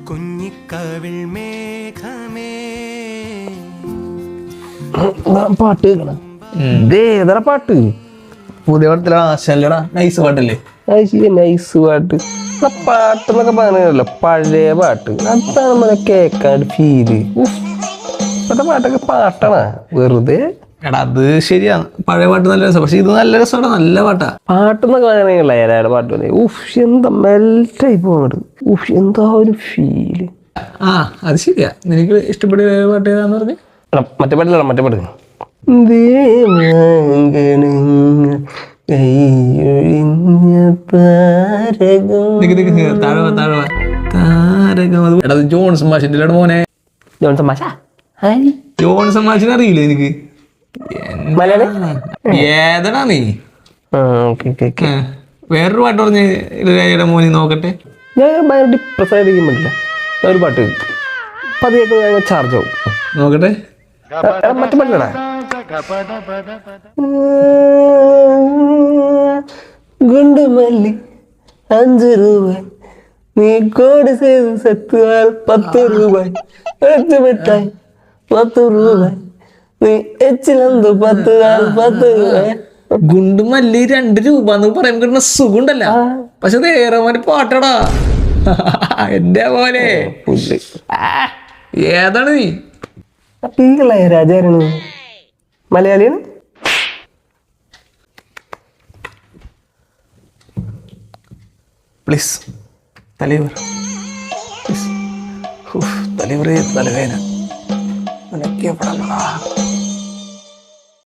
കുഞ്ഞിക്കവിൾ മേഘമേ പാട്ട് കേൾക്കണം. ഇതേതറ പാട്ട്? പുതിയ പടത്തിലെ ആശല്ലടാ, നൈസ് പാട്ടല്ലേ? നൈസ് പാട്ട്. പാട്ടെന്നൊക്കെ പറഞ്ഞല്ലോ, പഴയ പാട്ട്. അതാണ് നമ്മളെ കേൾക്കാൻ ഫീല്. ഇപ്പത്തെ പാട്ടൊക്കെ പാട്ടാണ് വെറുതെ. എടാ അത് ശരിയാണ്, പഴയ പാട്ട് നല്ല രസം. പക്ഷെ ഇത് നല്ല രസമാണ്, നല്ല പാട്ടാ. പാട്ടെന്നൊക്കെ പറഞ്ഞില്ല ഏരായുടെ പാട്ട് പോലെ. എന്താ മെൽറ്റായി പോകണത്. എന്താ ഒരു ഫീല്. ആ അത് ശരിയാ. നിനക്ക് ഇഷ്ടപ്പെട്ട പാട്ട് ഏതാന്ന് പറഞ്ഞു? മറ്റേ പാട്ടില്ല, മറ്റേ പാട്ട്. എടാ ജോൺസൺ മാഷിന്റെ മോനെ. ജോൺസൺ മാഷാ? ജോൺസൺ മാഷിനെ അറിയില്ലേ എനിക്ക്? മലയാളി ഏതടാ നീ? വേറൊരു പാട്ട് പറഞ്ഞ് ഇളയരാജയുടെ മോനി നോക്കട്ടെ. ഞാൻ ഭയങ്കര ഡിപ്രസ് ആയിരിക്കും പറ്റില്ല. ഞാൻ ഒരു പാട്ട് പതിയൊക്കെ ഞാൻ ചാർജ് ആവും. നോക്കട്ടെ. മറ്റേ പാട്ടില്ലടാ. ഗുണ്ടുമല്ലി 5 രൂപ, നീ കോടി ചെയ്ത് സെത്തുവാൽ 10 രൂപ, മിഠായി 10 രൂപ, നീ എച്ചിലെന്തു 10 രൂപ. ഗുണ്ടുമല്ലി 2 രൂപ എന്ന് പറയുമ്പോ കിട്ടുന്ന സുഖമുണ്ടല്ല. പക്ഷെ അത് ഏറെ മാതിരി പാട്ടടാ എന്റെ പോലെ. ഏതാണ് നീ? ഇളയരാജായിരുന്നു. മലയാളിയാണ്. പ്ലീസ് തലൈവർ, തലൈവറേ തലവേന.